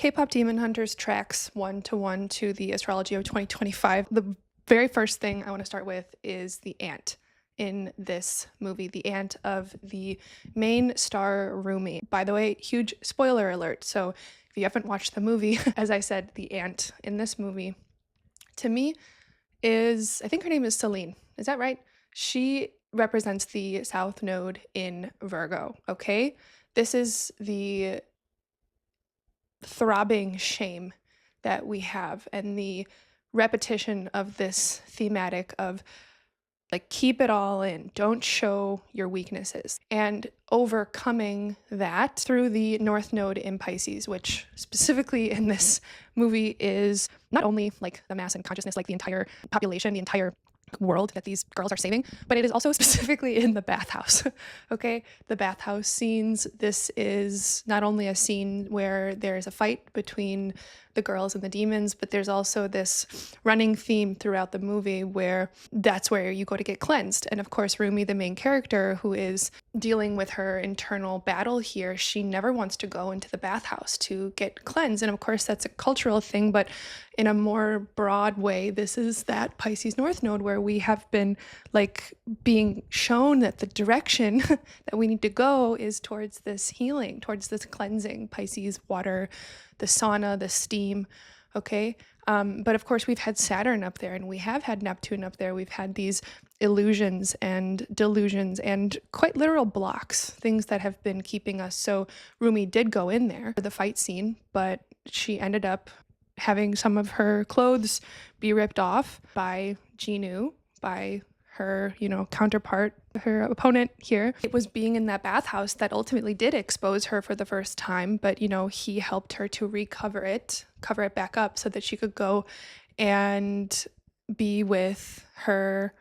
K-pop Demon Hunters tracks 1-to-1 to the Astrology of 2025. The very first thing I want to start with is the aunt in this movie, the aunt of the main star Rumi. By the way, huge spoiler alert. So if you haven't watched the movie, as I said, the aunt in this movie, to me, I think her name is Celine. Is that right? She represents the South Node in Virgo, okay? This is the throbbing shame that we have and the repetition of this thematic of like keep it all in, don't show your weaknesses, and overcoming that through the North Node in Pisces, which specifically in this movie is not only like the mass and consciousness, like the entire population, the entire world that these girls are saving, but it is also specifically in the bathhouse. Okay, the bathhouse scenes. This is not only a scene where there's a fight between the girls and the demons, but there's also this running theme throughout the movie where that's where you go to get cleansed. And of course, Rumi, the main character who is dealing with her internal battle here, she never wants to go into the bathhouse to get cleansed. And of course, that's a cultural thing, but in a more broad way, this is that Pisces North Node where we have been like being shown that the direction that we need to go is towards this healing, towards this cleansing. Pisces water, the sauna, the steam, okay? But of course, we've had Saturn up there and we have had Neptune up there. We've had these illusions and delusions and quite literal blocks, things that have been keeping us. So Rumi did go in there for the fight scene, but she ended up having some of her clothes be ripped off by Jinu, by her, counterpart, her opponent here. It was being in that bathhouse that ultimately did expose her for the first time, but, he helped her to cover it back up so that she could go and be with her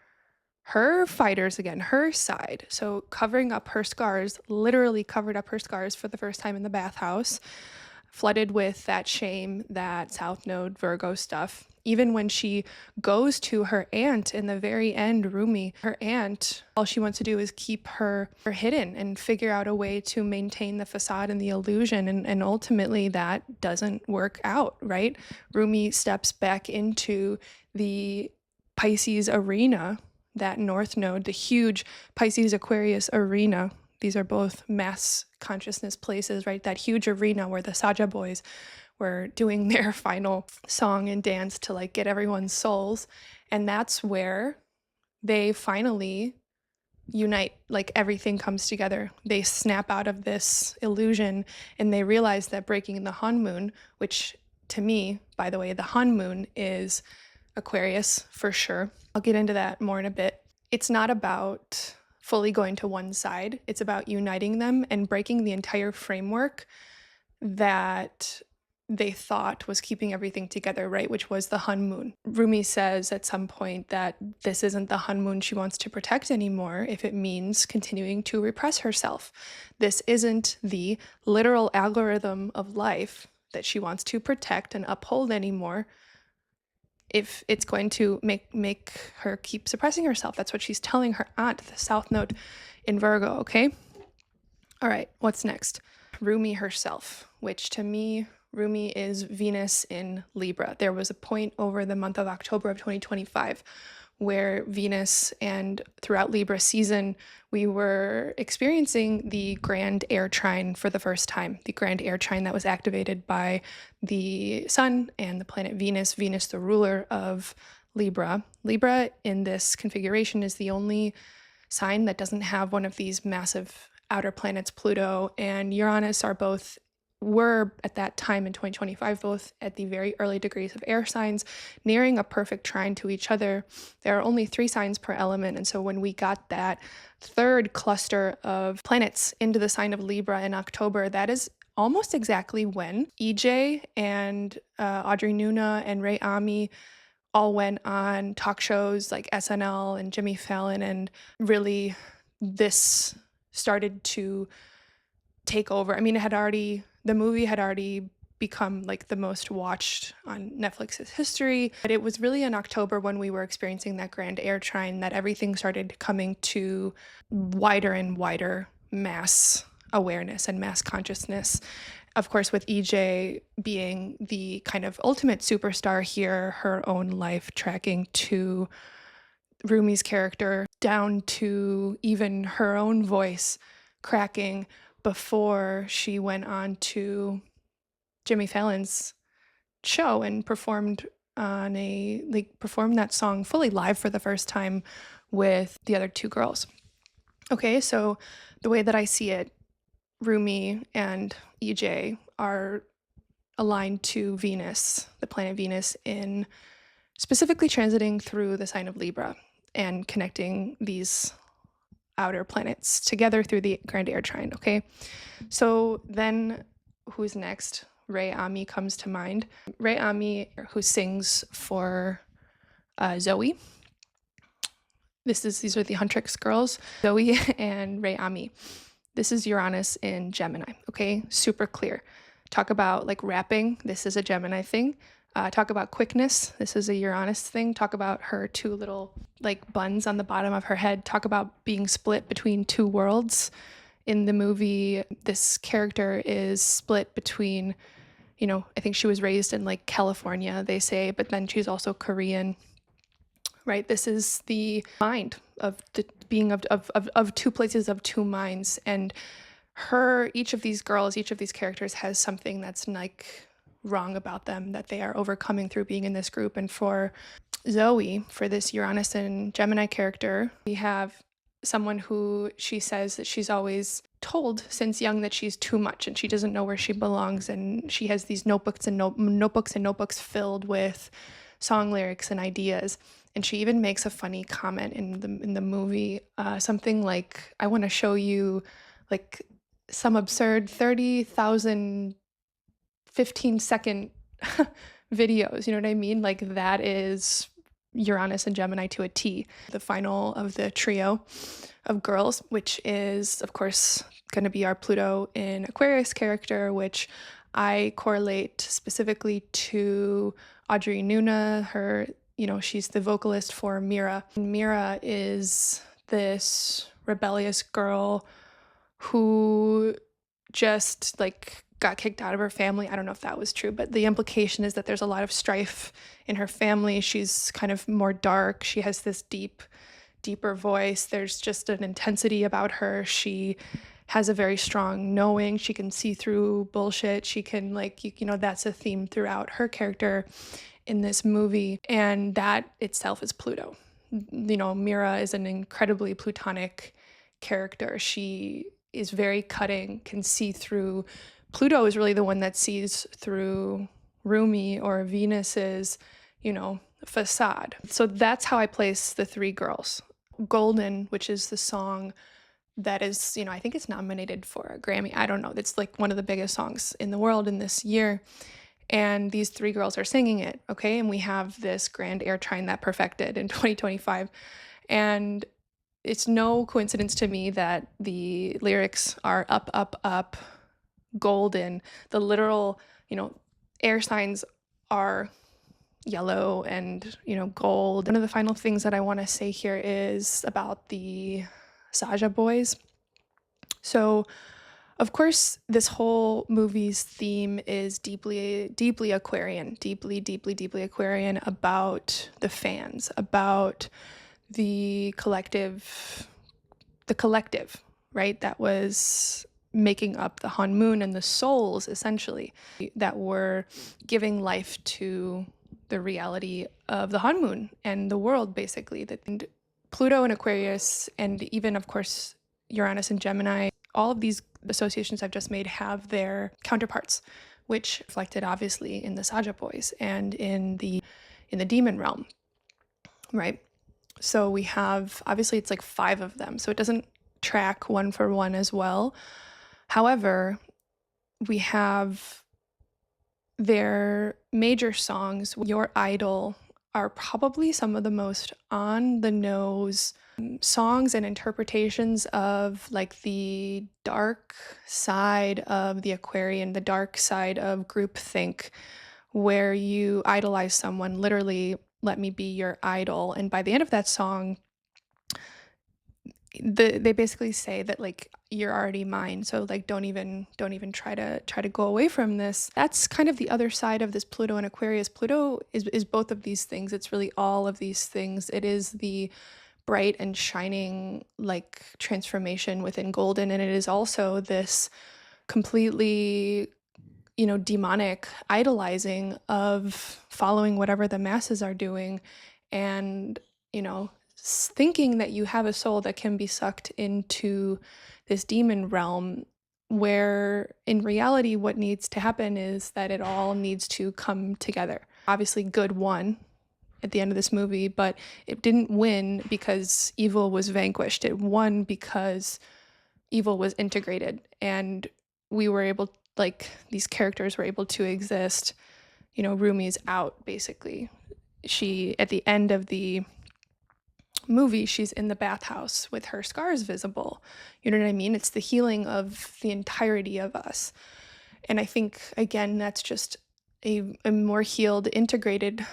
fighters again, her side. So covering up her scars, literally covered up her scars for the first time in the bathhouse, flooded with that shame, that South Node Virgo stuff. Even when she goes to her aunt in the very end, Rumi, her aunt, all she wants to do is keep her hidden and figure out a way to maintain the facade and the illusion. And ultimately that doesn't work out, right? Rumi steps back into the Pisces arena, that North Node, the huge Pisces Aquarius arena. These are both mass consciousness places, right? That huge arena where the Saja boys were doing their final song and dance to like get everyone's souls. And that's where they finally unite, like everything comes together. They snap out of this illusion and they realize that breaking the Han moon, which to me, by the way, the Han moon is Aquarius for sure. I'll get into that more in a bit. It's not about fully going to one side. It's about uniting them and breaking the entire framework that they thought was keeping everything together, right? Which was the Hun moon. Rumi says at some point that this isn't the Hun moon she wants to protect anymore if it means continuing to repress herself. This isn't the literal algorithm of life that she wants to protect and uphold anymore if it's going to make her keep suppressing herself. That's what she's telling her aunt, the South Node in Virgo, okay? All right, what's next? Rumi herself, which to me, Rumi is Venus in Libra. There was a point over the month of October of 2025 where Venus and throughout Libra season, we were experiencing the grand air trine for the first time, the grand air trine that was activated by the sun and the planet Venus, Venus the ruler of Libra. Libra in this configuration is the only sign that doesn't have one of these massive outer planets. Pluto and Uranus were at that time in 2025, both at the very early degrees of air signs, nearing a perfect trine to each other. There are only 3 signs per element. And so when we got that third cluster of planets into the sign of Libra in October, that is almost exactly when EJ and Audrey Nuna and Ray Ami all went on talk shows like SNL and Jimmy Fallon, and really this started to take over. I mean, the movie had already become like the most watched on Netflix's history, but it was really in October when we were experiencing that grand air trine that everything started coming to wider and wider mass awareness and mass consciousness. of course, with EJ being the kind of ultimate superstar here, her own life tracking to Rumi's character, down to even her own voice cracking before she went on to Jimmy Fallon's show and performed that song fully live for the first time with the other two girls. Okay, so the way that I see it, Rumi and EJ are aligned to Venus, the planet Venus, in specifically transiting through the sign of Libra and connecting these outer planets together through the Grand Air Trine, okay? So then who's next? Ray Ami comes to mind. Ray Ami, who sings for Zoe. These are the Huntrix girls, Zoe and Ray Ami. This is Uranus in Gemini, okay? Super clear. Talk about like rapping. This is a Gemini thing. Talk about quickness. This is a Uranus thing. Talk about her two little like buns on the bottom of her head. Talk about being split between two worlds. In the movie, this character is split between, I think she was raised in like California, they say, but then she's also Korean, right? This is the mind of the being of two places, of two minds. And each of these characters has something that's like wrong about them that they are overcoming through being in this group. And for Zoe, for this Uranus and Gemini character, we have someone who she says that she's always told since young that she's too much and she doesn't know where she belongs, and she has these notebooks and notebooks filled with song lyrics and ideas. And she even makes a funny comment in the movie, something like, "I want to show you like some absurd 30,000 15-second videos." You know what I mean? Like that is Uranus and Gemini to a T. The final of the trio of girls, which is, of course, going to be our Pluto in Aquarius character, which I correlate specifically to Audrey Nuna. She's the vocalist for Mira. Mira is this rebellious girl who just like got kicked out of her family. I don't know if that was true, but the implication is that there's a lot of strife in her family. She's kind of more dark. She has this deeper voice. There's just an intensity about her. She has a very strong knowing. She can see through bullshit. She can that's a theme throughout her character in this movie. And that itself is Pluto. Mira is an incredibly Plutonic character. She is very cutting, can see through. Pluto is really the one that sees through Rumi or Venus's, facade. So that's how I place the three girls. Golden, which is the song that is, I think it's nominated for a Grammy. I don't know. It's like one of the biggest songs in the world in this year. And these three girls are singing it, okay? And we have this Grand Air Trine that perfected in 2025. And it's no coincidence to me that the lyrics are up, up, up, golden. The literal, air signs are yellow and, gold. One of the final things that I want to say here is about the Saja boys. So, of course, this whole movie's theme is deeply, deeply Aquarian, deeply, deeply, deeply Aquarian, about the fans, about the collective, right? That was making up the Han Moon and the souls, essentially, that were giving life to the reality of the Han Moon and the world, basically. And Pluto and Aquarius, and even, of course, Uranus and Gemini, all of these associations I've just made have their counterparts, which reflected obviously in the Saja boys and in the demon realm, right? So we have, obviously it's like 5 of them, so it doesn't track one for one as well. However, we have their major songs. Your Idol are probably some of the most on the nose songs and interpretations of like the dark side of the Aquarian, the dark side of groupthink, where you idolize someone, literally, let me be your idol. And by the end of that song, they basically say that like you're already mine, so like don't even try to go away from this. That's kind of the other side of this Pluto and Aquarius. Pluto is both of these things. It's really all of these things. It is the bright and shining like transformation within golden, and it is also this completely, you know, demonic idolizing of following whatever the masses are doing, and, you know, thinking that you have a soul that can be sucked into this demon realm, where in reality what needs to happen is that it all needs to come together. Obviously good won at the end of this movie, but it didn't win because evil was vanquished. It won because evil was integrated, and we were able, like, these characters were able to exist. You know, Rumi's out basically. She, at the end of the movie, she's in the bathhouse with her scars visible. You know what I mean? It's the healing of the entirety of us. And I think, again, that's just a more healed, integrated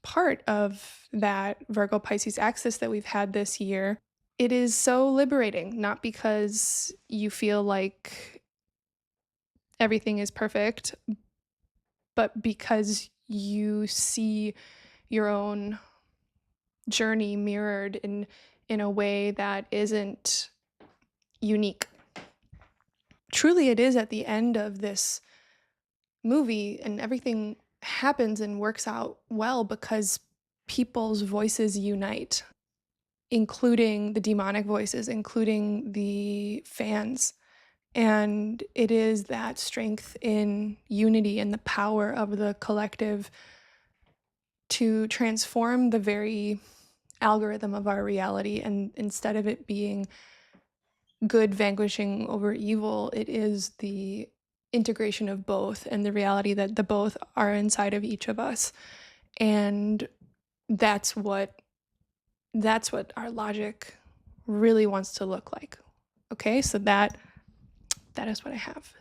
part of that Virgo Pisces axis that we've had this year. It is so liberating, not because you feel like everything is perfect, but because you see your own journey mirrored in a way that isn't unique. Truly, it is at the end of this movie, and everything happens and works out well because people's voices unite, including the demonic voices, including the fans. And it is that strength in unity and the power of the collective to transform the very algorithm of our reality. And instead of it being good vanquishing over evil, it is the integration of both and the reality that the both are inside of each of us. And that's what our logic really wants to look like. Okay, so that is what I have.